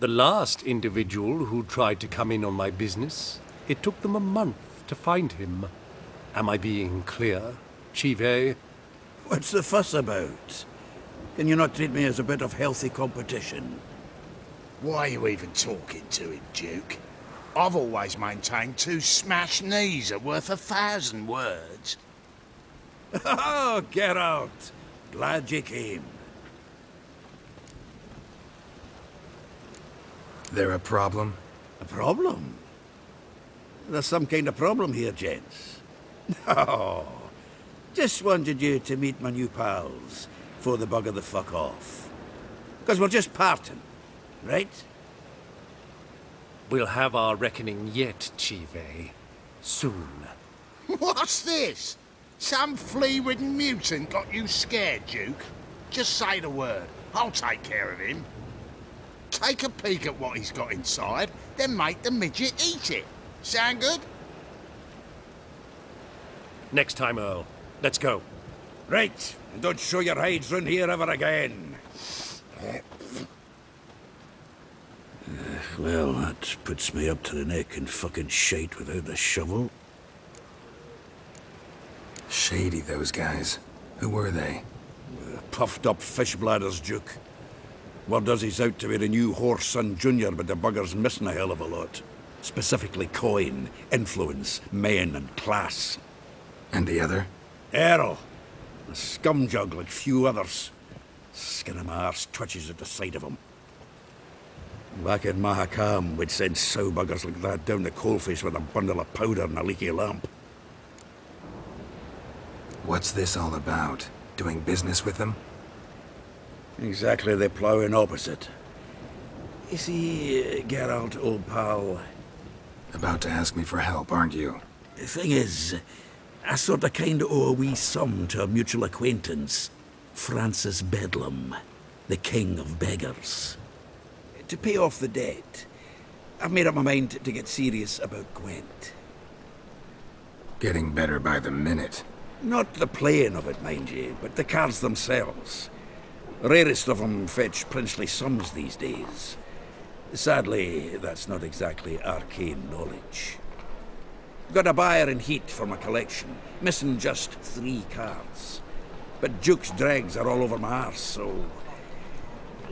The last individual who tried to come in on my business, it took them a month to find him. Am I being clear, Chive? What's the fuss about? Can you not treat me as a bit of healthy competition? Why are you even talking to him, Duke? I've always maintained 2 smashed knees are worth 1,000 words. Oh, Geralt! Glad you came. There a problem? A problem? There's some kind of problem here, gents. No. Just wanted you to meet my new pals before they bugger the fuck off. Because we're just parting, right? We'll have our reckoning yet, Chive. Soon. What's this? Some flea-ridden mutant got you scared, Duke? Just say the word. I'll take care of him. Take a peek at what he's got inside, then make the midget eat it. Sound good? Next time, Earl. Let's go. Right, and don't show your hides round here ever again. Well, that puts me up to the neck in fucking shite without the shovel. Shady, those guys. Who were they? Puffed up fish bladders, Duke. Word does he's out to be the new Horse Son Jr., but the bugger's missing a hell of a lot. Specifically coin, influence, men, and class. And the other? Earl. A scumjug like few others. Skin of my arse twitches at the sight of him. Back in Mahakam, we'd send sow buggers like that down the coalface with a bundle of powder and a leaky lamp. What's this all about? Doing business with them? Exactly the ploughing opposite. You see, Geralt, old pal... About to ask me for help, aren't you? The thing is, I sort of kinda owe a wee sum to a mutual acquaintance. Francis Bedlam, the king of beggars. To pay off the debt, I've made up my mind to get serious about Gwent. Getting better by the minute. Not the playing of it, mind you, but the cards themselves. The rarest of them fetch princely sums these days. Sadly, that's not exactly arcane knowledge. Got a buyer in heat for my collection, missing just 3 cards. But Duke's dregs are all over my arse, so...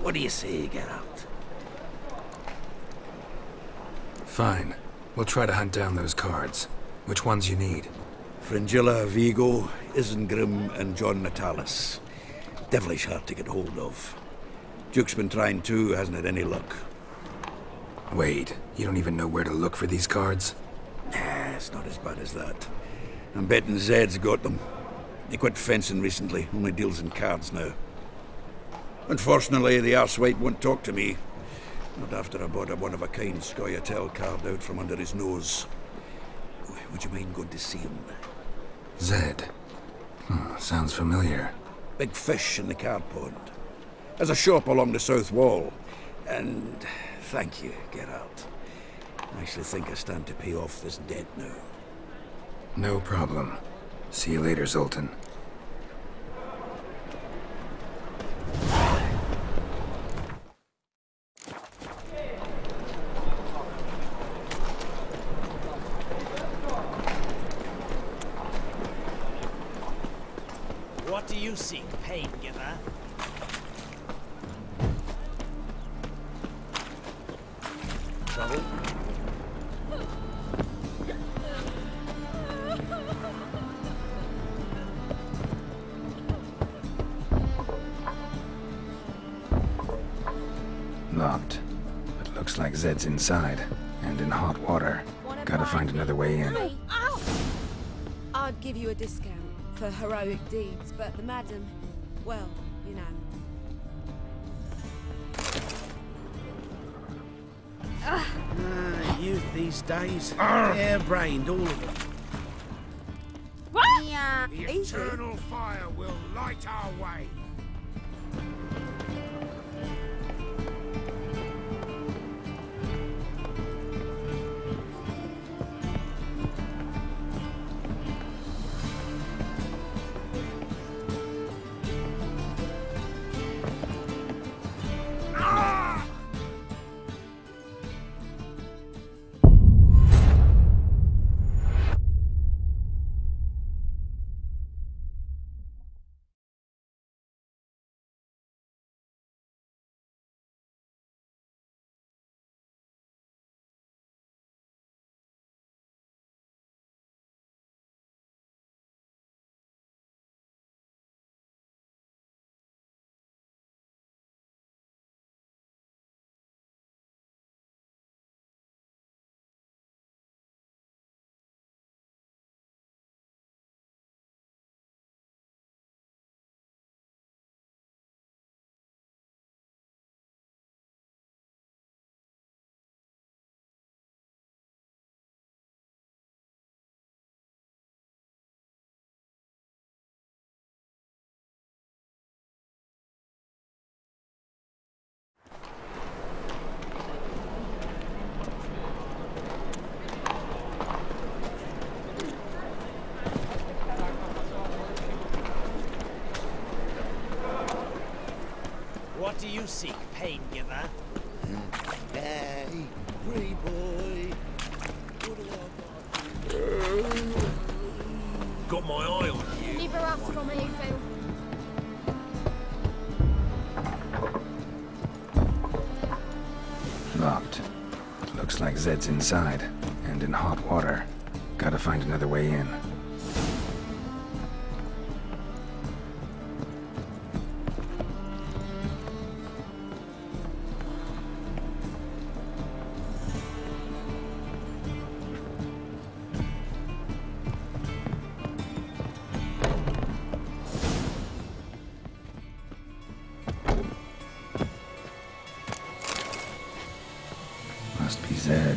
What do you say, Geralt? Fine. We'll try to hunt down those cards. Which ones you need? Fringilla, Vigo, Isengrim, and John Natalis. Devilish hard to get hold of. Duke's been trying too, hasn't had any luck. Wait, you don't even know where to look for these cards? Nah, it's not as bad as that. I'm betting Zed's got them. He quit fencing recently, only deals in cards now. Unfortunately, the arsewipe won't talk to me. Not after I bought a one-of-a-kind Scoia'tael card out from under his nose. Would you mind going to see him? Zed. Sounds familiar. Big fish in the card pond. There's a shop along the south wall. And thank you, Geralt. I actually think I stand to pay off this debt now. No problem. See you later, Zoltan. What do you seek, pain giver? Trouble? Locked. But looks like Zed's inside, and in hot water. Gotta find another way in. Ow! I'd give you a discount for heroic deeds, but the madam, well, you know. Youth these days, hair-brained, all of them. What? Yeah, The easy. eternal fire will light our way. What do you seek, pain giver? Hey, free boy. Got my eye on you. Neither us from evil. Locked. Looks like Zed's inside, and in hot water. Gotta find another way in. Must be Zed.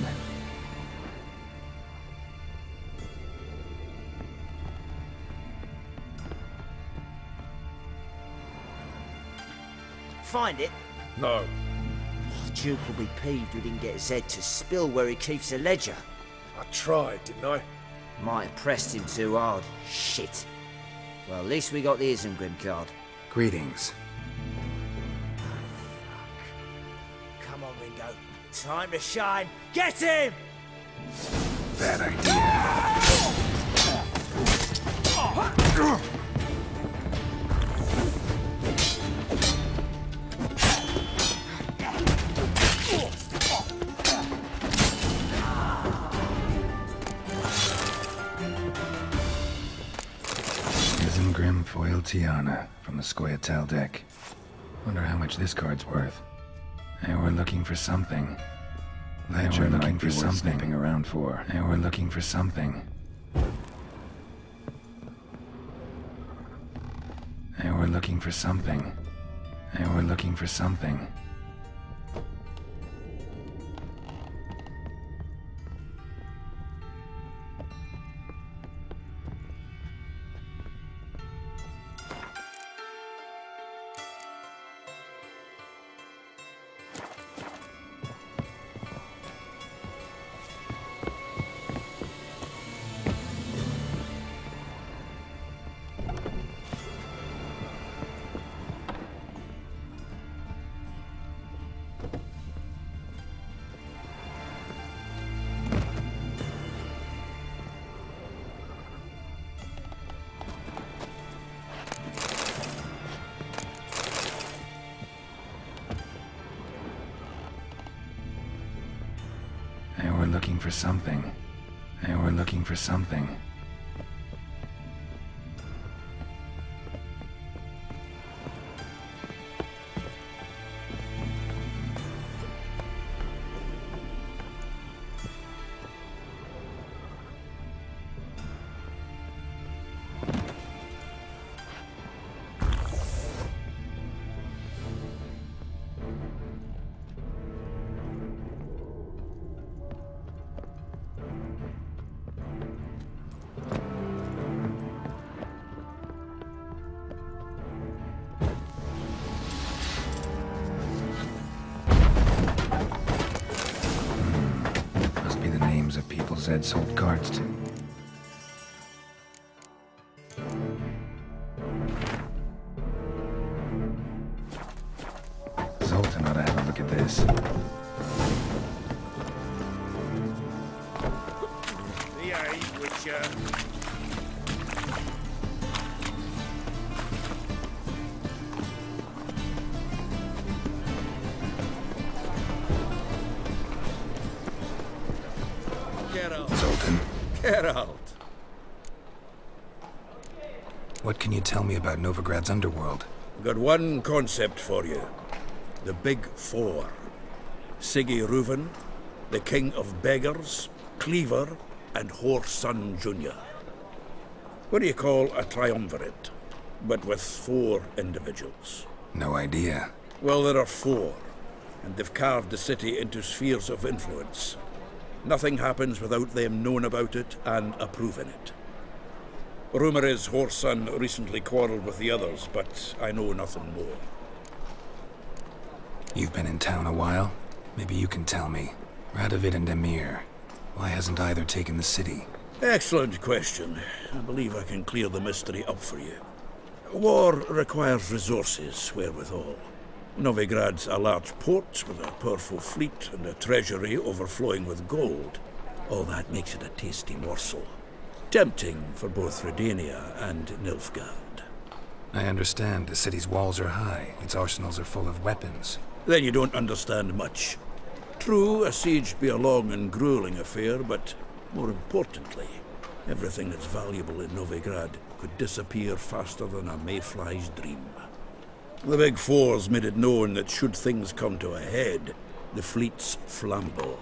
Find it? No. Duke will be peeved we didn't get Zed to spill where he keeps the ledger. I tried, didn't I? Might have pressed him too hard. Shit. Well, at least we got the Isengrim card. Greetings. Come on, Ringo. Time to shine. Get him! Bad idea. Isengrim foil Tiana from the Scoia'tael deck. Wonder how much this card's worth. They were looking for something. Ledger looking for something. Sniffing around for. They were looking for something. They were looking for something. They were looking for something. They were looking for something. They were looking for something. Must be the names of people Zed sold cards to. Zoltan ought to have a look at this. Behave, Witcher. Zoltan, Geralt. what can you tell me about Novigrad's underworld? Got one concept for you. The Big Four. Siggy Reuven, the King of Beggars, Cleaver, and Whoreson Jr. What do you call a triumvirate, but with 4 individuals? No idea. Well, there are 4, and they've carved the city into spheres of influence. Nothing happens without them knowing about it and approving it. Rumour is Whoreson recently quarrelled with the others, but I know nothing more. You've been in town a while? Maybe you can tell me. Radovid and Emir. Why hasn't either taken the city? Excellent question. I believe I can clear the mystery up for you. War requires resources, wherewithal. Novigrad's a large port with a powerful fleet and a treasury overflowing with gold. All that makes it a tasty morsel. Tempting for both Redania and Nilfgaard. I understand the city's walls are high, its arsenals are full of weapons. Then you don't understand much. True, a siege be a long and grueling affair, but more importantly, everything that's valuable in Novigrad could disappear faster than a mayfly's dream. The Big Four's made it known that should things come to a head, the fleet's flammable,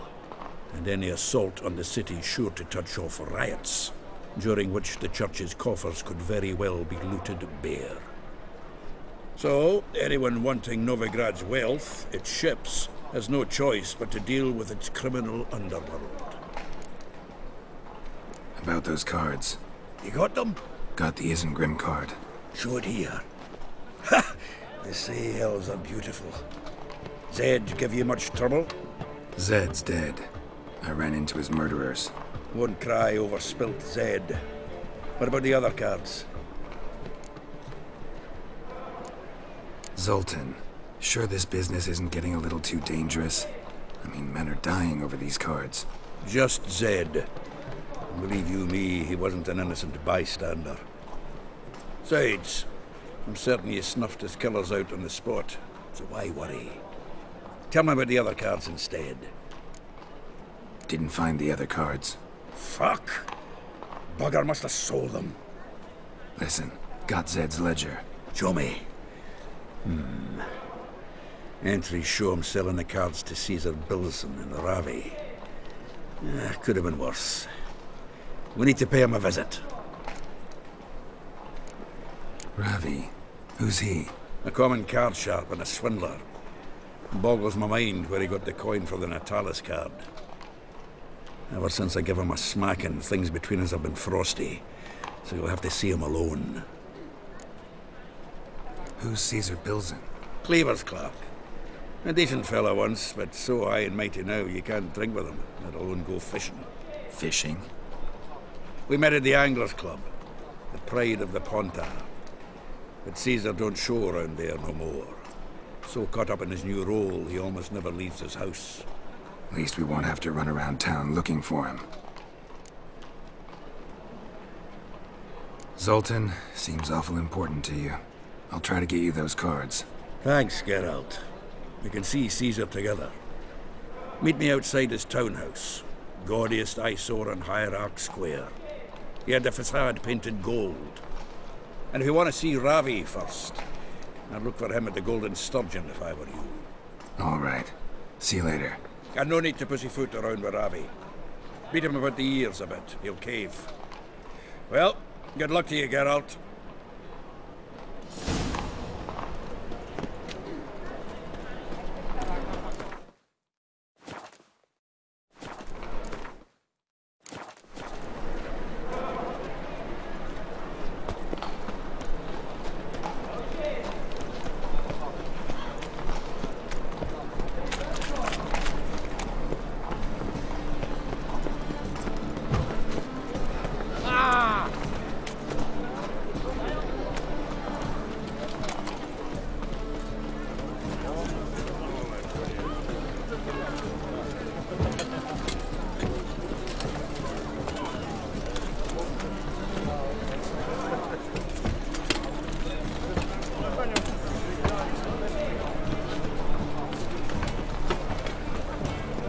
and any assault on the city's sure to touch off riots, during which the church's coffers could very well be looted bare. So, anyone wanting Novigrad's wealth, its ships, has no choice but to deal with its criminal underworld. About those cards. You got them? Got the Isengrim card. Show it here. Ha! They say elves are beautiful. Zed give you much trouble? Zed's dead. I ran into his murderers. Won't cry over spilt Zed. What about the other cards? Zoltan. Sure this business isn't getting a little too dangerous? I mean, men are dying over these cards. Just Zed. Believe you me, he wasn't an innocent bystander. Besides, I'm certain you snuffed his killers out on the spot, so why worry? Tell me about the other cards instead. Didn't find the other cards. Fuck! Bugger must have sold them. Listen, got Zed's ledger. Show me. Entries show him selling the cards to Caesar Bilson and Ravi. Could have been worse. We need to pay him a visit. Ravi? Who's he? A common card sharp and a swindler. Boggles my mind where he got the coin for the Natalis card. Ever since I gave him a smacking, things between us have been frosty. So you'll have to see him alone. Who's Caesar Bilson? Cleaver's clerk. A decent fella once, but so high and mighty now you can't drink with him, let alone go fishing. Fishing? We met at the Anglers Club, the pride of the Pontar. But Caesar don't show around there no more. So caught up in his new role, he almost never leaves his house. At least we won't have to run around town looking for him. Zoltan, seems awful important to you. I'll try to get you those cards. Thanks, Geralt. We can see Caesar together. Meet me outside his townhouse. Gaudiest eyesore on Hierarch Square. He had the facade painted gold. And if you want to see Ravi first, I'd look for him at the Golden Sturgeon if I were you. All right. See you later. And no need to pussyfoot around with Ravi. Beat him about the ears a bit. He'll cave. Well, good luck to you, Geralt.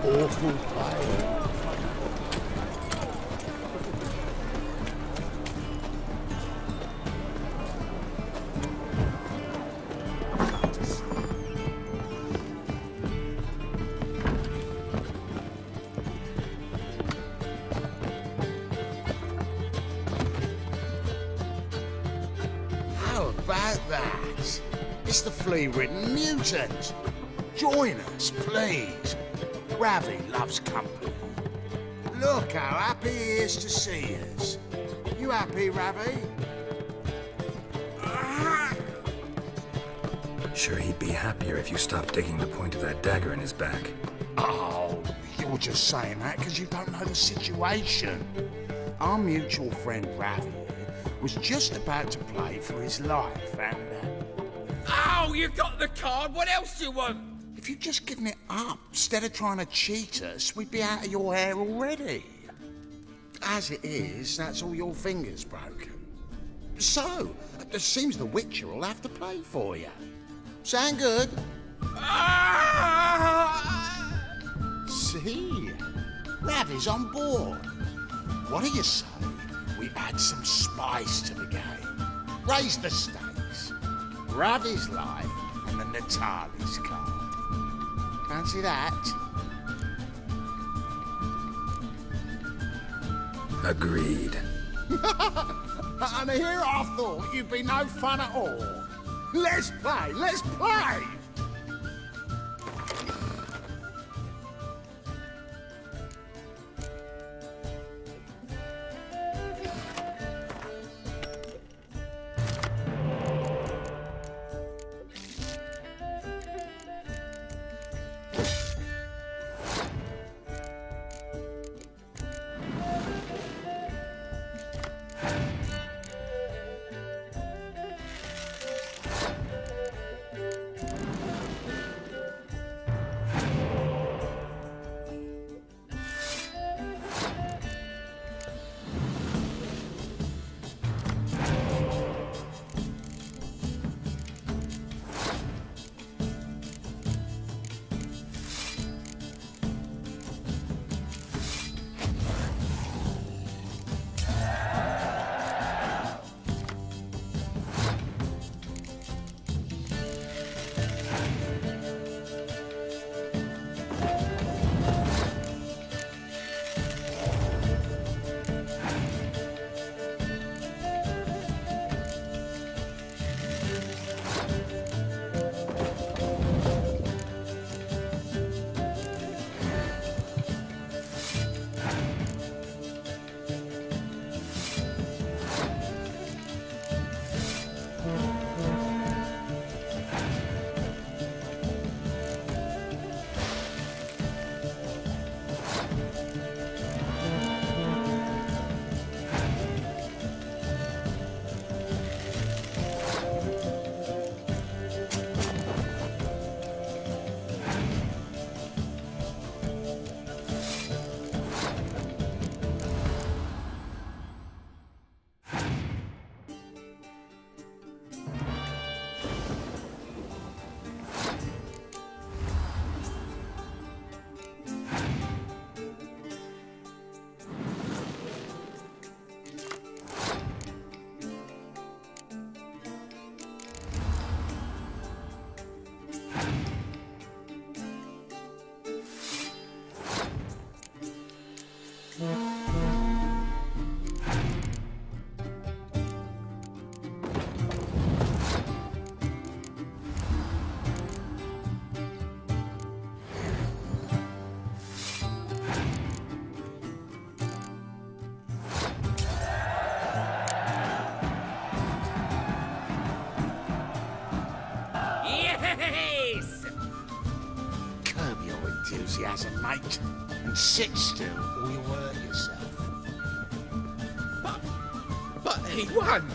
Awful play. How about that? It's the flea-ridden mutant. Join us, please. Ravi loves company. Look how happy he is to see us. You happy, Ravi? Sure he'd be happier if you stopped digging the point of that dagger in his back. Oh, you're just saying that because you don't know the situation. Our mutual friend Ravi was just about to play for his life and... Oh, you got the card. What else do you want? If you'd just given it up, instead of trying to cheat us, we'd be out of your hair already. As it is, that's all your fingers broken. So, it seems the Witcher will have to play for you. Sound good? See? Ravi's on board. What do you say we add some spice to the game? Raise the stakes. Ravi's life and the Natali's card. Fancy that? Agreed. And here I thought you'd be no fun at all. Let's play, let's play! Yes! Curb your enthusiasm, mate, and sit still or you'll hurt yourself. But he won!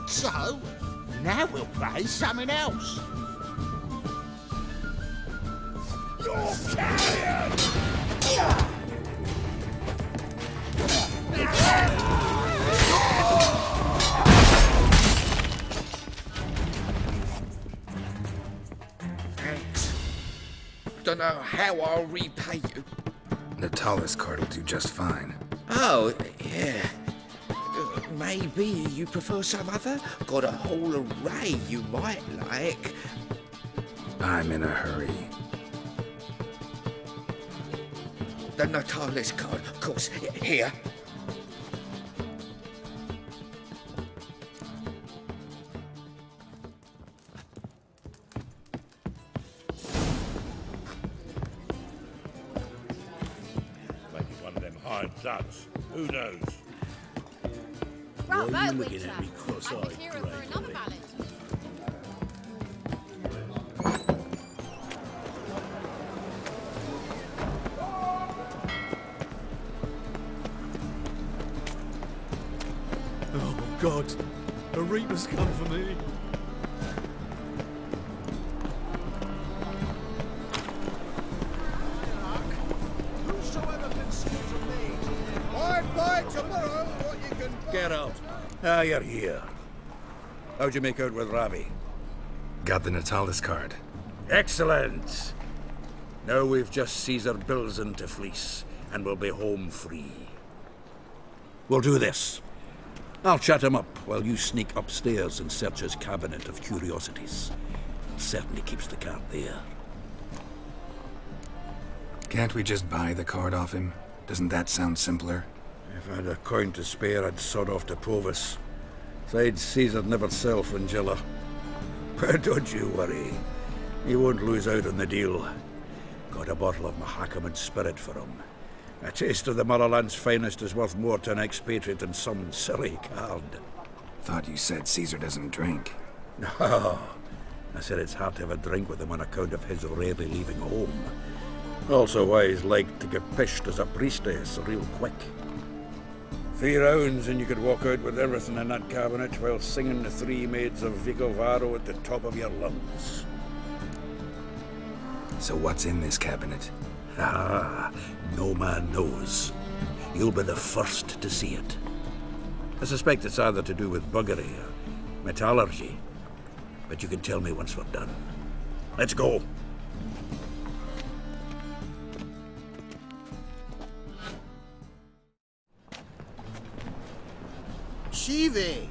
So, now we'll play something else. You're carrion! Thanks. Don't know how I'll repay you. Natali's card will do just fine. Oh, yeah. Maybe you prefer some other? Got a whole array you might like. I'm in a hurry. The Natali's card, of course. Here. Maybe one of them hired thugs. Who knows? Bravo, Why are you Witcher. looking at me cross-eyed, I'm the hero for Grey another Boy? ballad. Oh, God. A Reaper's come for me. Ah, you're here. How'd you make out with Ravi? Got the Natalis card. Excellent! Now we've just Caesar Bilzen to fleece, and we'll be home free. We'll do this. I'll chat him up while you sneak upstairs and search his cabinet of curiosities. Certainly keeps the card there. Can't we just buy the card off him? Doesn't that sound simpler? If I had a coin to spare, I'd sod off to Provis. Besides, Caesar'd never sell Fringilla. But don't you worry. He won't lose out on the deal. Got a bottle of Mahakaman spirit for him. A taste of the Motherland's finest is worth more to an expatriate than some silly card. Thought you said Caesar doesn't drink. No. I said it's hard to have a drink with him on account of his rarely leaving home. Also why he's like to get pished as a priestess real quick. 3 rounds and you could walk out with everything in that cabinet while singing the 3 Maids of Vicovaro at the top of your lungs. So what's in this cabinet? Ah, no man knows. You'll be the first to see it. I suspect it's either to do with buggery or metallurgy. But you can tell me once we're done. Let's go. Shivi!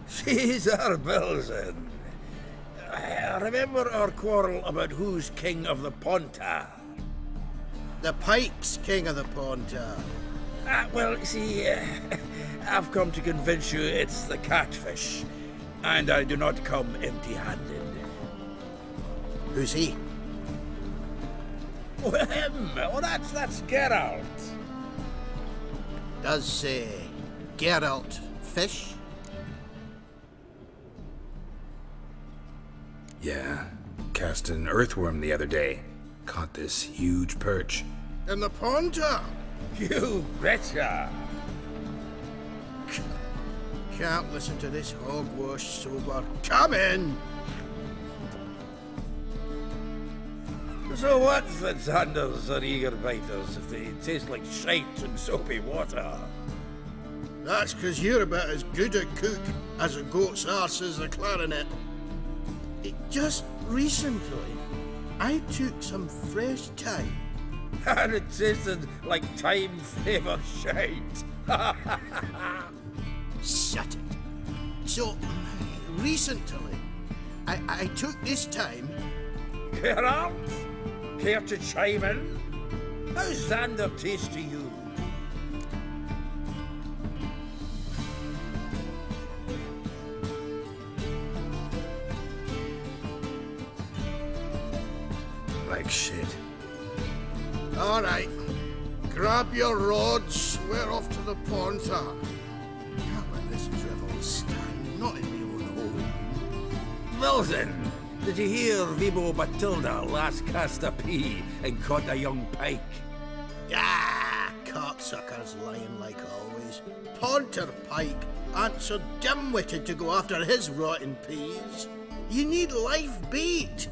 Caesar Bilzen. Remember our quarrel about who's king of the Ponta? The Pike's king of the Ponta. Well, see, I've come to convince you it's the catfish. And I do not come empty-handed. Who's he? Well, him. Oh, that's Geralt. Does say Geralt fish? Yeah. Cast an earthworm the other day. Caught this huge perch. In the Ponta? You betcha. Can't listen to this hogwash sober. Come in! So what's the Zanders or eager biters if they taste like shite and soapy water? That's 'cause you're about as good a cook as a goat's arse is a clarinet. Just recently, I took some fresh thyme. And it tasted like thyme-flavoured shite. Shut it. So, recently, I took this thyme. Geralt, care to chime in? How's Xander taste to you? Like shit. All right, grab your rods. We're off to the Ponta. Can't let this drivel stand. Not in my own home. Bilzen, did you hear Vibo Batilda last cast a pea and caught a young pike? Ah, cocksuckers lying like always. Ponter Pike aren't so dim-witted to go after his rotten peas. You need live bait.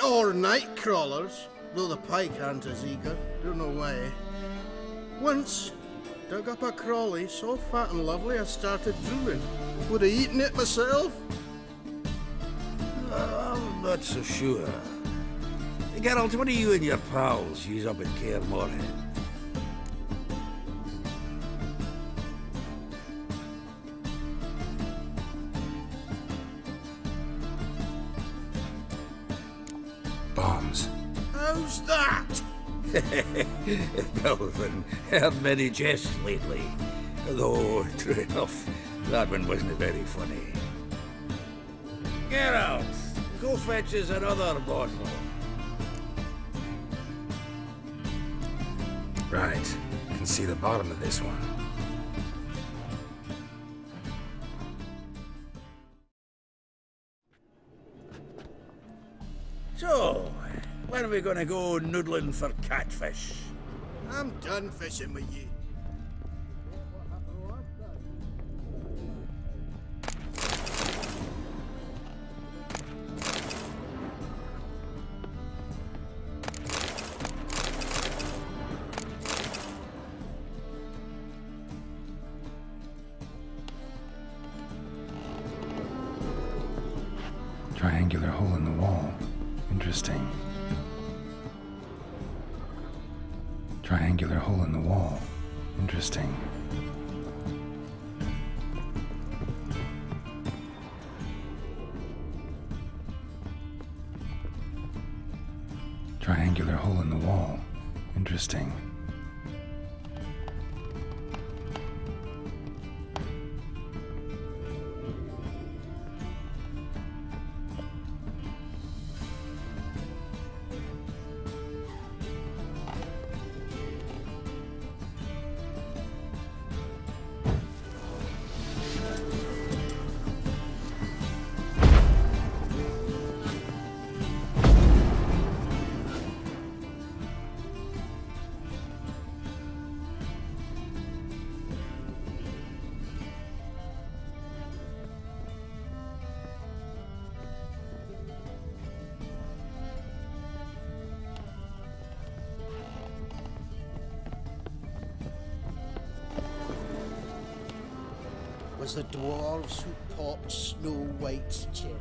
Or night crawlers, though the pike aren't as eager. Don't know why. Once, dug up a crawly so fat and lovely I started drooling. Would have eaten it myself. I'm not so sure. Geralt, what do you and your pals use up in Kaer Morhen? Bombs. How's that? Bilzen, heard many jests lately. Though, true enough, that one wasn't very funny. Geralt, go fetch us another bottle. Right. Can see the bottom of this one. So, when are we gonna go noodling for catfish? I'm done fishing with you. Triangular hole in the wall. Interesting. Triangular hole in the wall. Interesting. Triangular hole in the wall. Interesting. Was the dwarves who popped Snow White's cherry.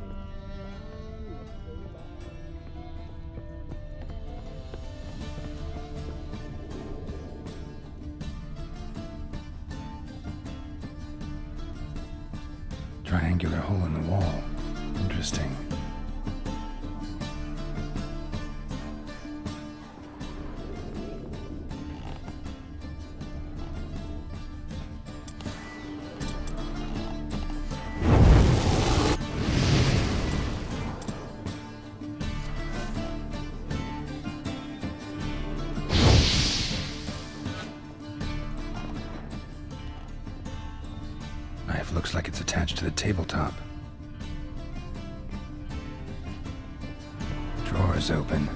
Triangular hole in the wall. Interesting. Knife looks like it's attached to the tabletop. Drawer's open.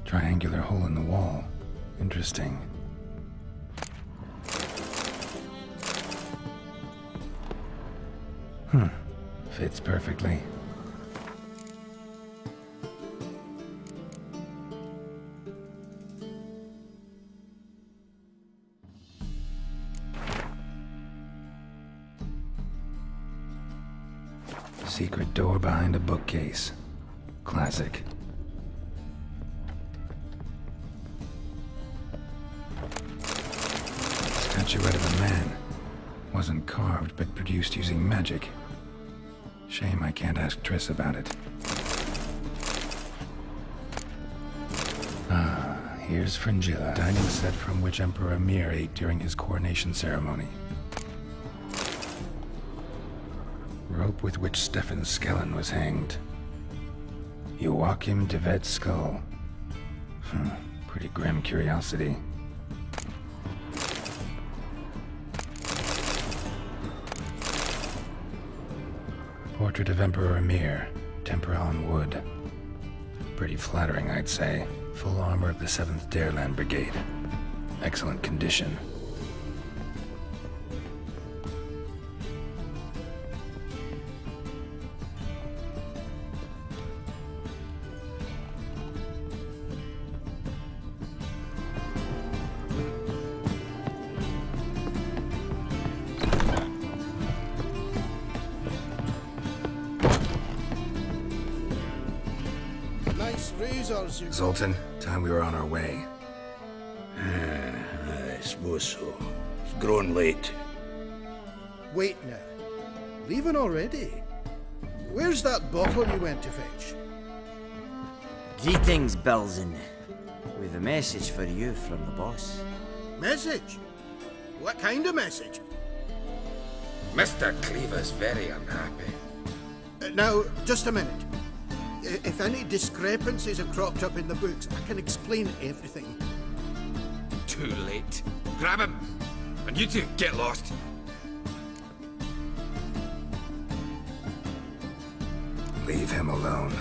Triangular hole in the wall. Interesting. Fits perfectly. Secret door behind a bookcase. Classic. Statuette of a man. Wasn't carved, but produced using magic. Shame I can't ask Triss about it. Ah, here's Fringilla, dining set from which Emperor Emir ate during his coronation ceremony. Rope with which Stefan Skellen was hanged. Joachim de Vet's skull. Pretty grim curiosity. Portrait of Emperor Emir, tempera on wood. Pretty flattering, I'd say. Full armor of the 7th Dareland Brigade. Excellent condition. Zoltan, time we were on our way. I suppose so. It's growing late. Wait now. Leaving already? Where's that bottle you went to fetch? Greetings, Belzen. We've a message for you from the boss. Message? What kind of message? Mr. Cleaver's very unhappy. Now, just a minute. If any discrepancies have cropped up in the books, I can explain everything. Too late. Grab him! And you two, get lost. Leave him alone.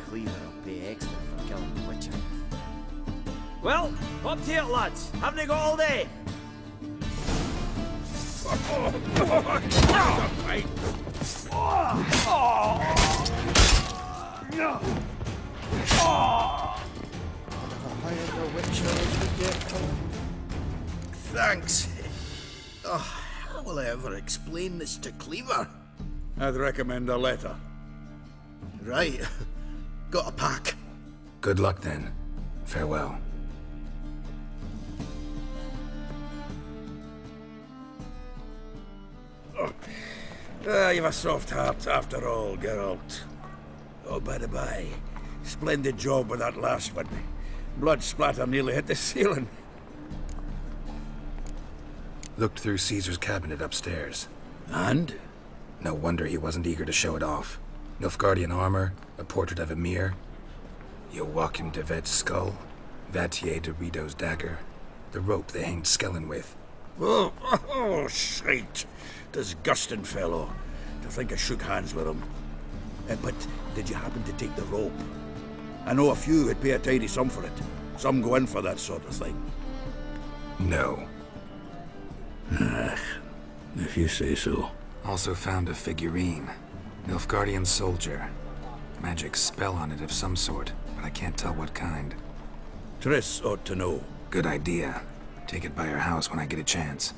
Cleaver will pay extra for killing the Witcher. Well, up to it, lads. Haven't they got all day? Thanks. Oh, how will I ever explain this to Cleaver? I'd recommend a letter. Right. Got a pack. Good luck then. Farewell. You've a soft heart after all, Geralt. Oh, by the by, splendid job with that last one. Blood splatter nearly hit the ceiling. Looked through Caesar's cabinet upstairs. And? No wonder he wasn't eager to show it off. Nilfgaardian armor, a portrait of Emir, Joachim de Vet's skull, Vatier de Rideau's dagger, the rope they hanged Skellen with. Oh, shite. Disgusting fellow. To think I shook hands with him. But did you happen to take the rope? I know a few would pay a tidy sum for it. Some go in for that sort of thing. No. If you say so. Also found a figurine. Nilfgaardian soldier. Magic spell on it of some sort, but I can't tell what kind. Triss ought to know. Good idea. Take it by her house when I get a chance.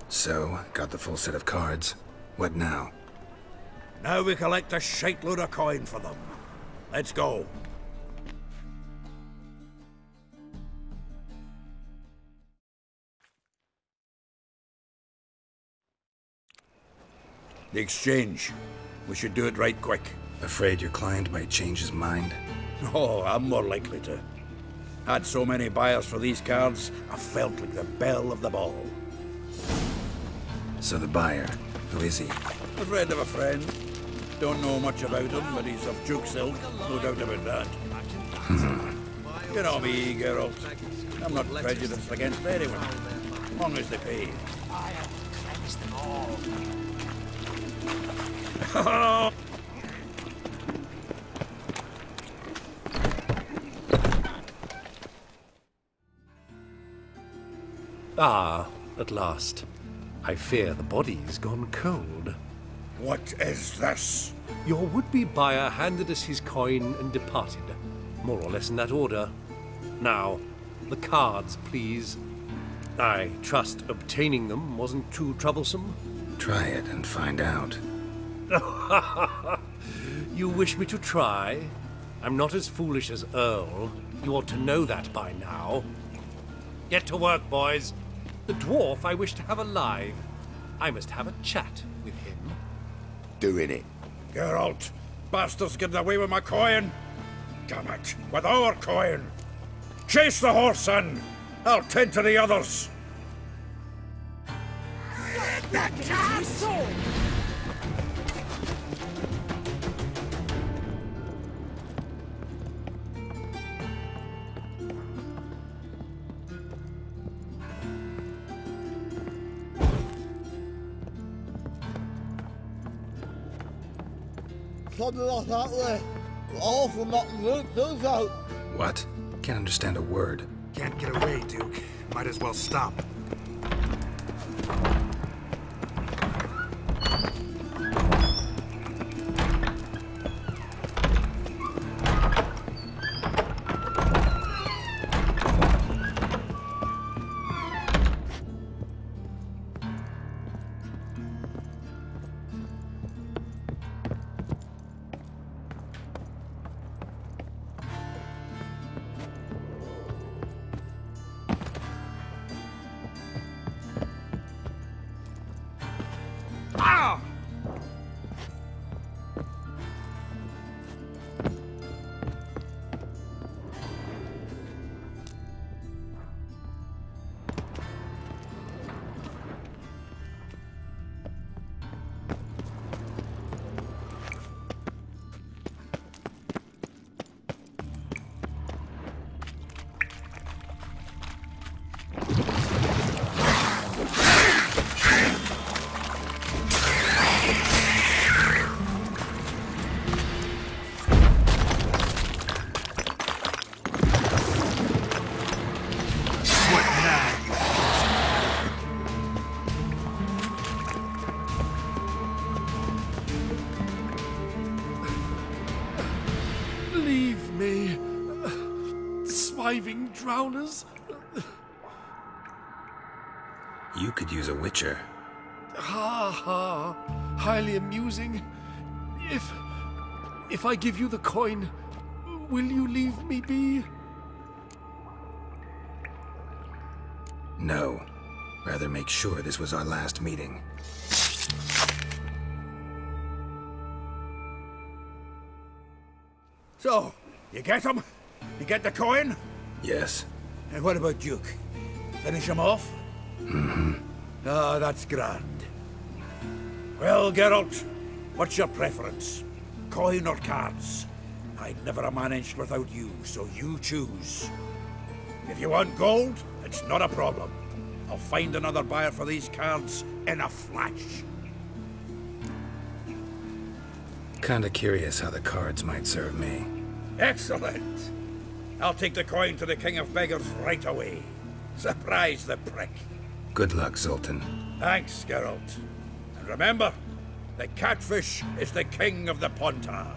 So, got the full set of cards. What now? Now we collect a shite-load of coin for them. Let's go. The exchange. We should do it right quick. Afraid your client might change his mind? Oh, I'm more likely to. Had so many buyers for these cards, I felt like the belle of the ball. So the buyer, who is he? A friend of a friend. Don't know much about him, but he's of Duke's ilk, no doubt about that. You know me, Geralt. I'm not prejudiced against anyone, as long as they pay. I have cleansed them all. Ah, at last. I fear the body's gone cold. What is this? Your would-be buyer handed us his coin and departed, more or less in that order. Now, the cards, please. I trust obtaining them wasn't too troublesome? Try it and find out. You wish me to try? I'm not as foolish as Earl. You ought to know that by now. Get to work, boys. The dwarf I wish to have alive. I must have a chat with him. Doing it. Geralt, bastards getting away with my coin. Damn it, with our coin. Chase the horse, son. I'll tend to the others. The castle! Something like that way. All for knocking Luke does out. What? Can't understand a word. Can't get away, Duke. Might as well stop. diving drowners. You could use a witcher. Ha ha. Highly amusing. If I give you the coin, will you leave me be? No. Rather make sure this was our last meeting. So, you get him? You get the coin? Yes. And what about Duke? Finish him off? Mm-hmm. Ah, that's grand. Well, Geralt, what's your preference? Coin or cards? I'd never have managed without you, so you choose. If you want gold, it's not a problem. I'll find another buyer for these cards in a flash. Kinda curious how the cards might serve me. Excellent. I'll take the coin to the King of Beggars right away. Surprise the prick. Good luck, Sultan. Thanks, Geralt. And remember, the catfish is the king of the Pontar.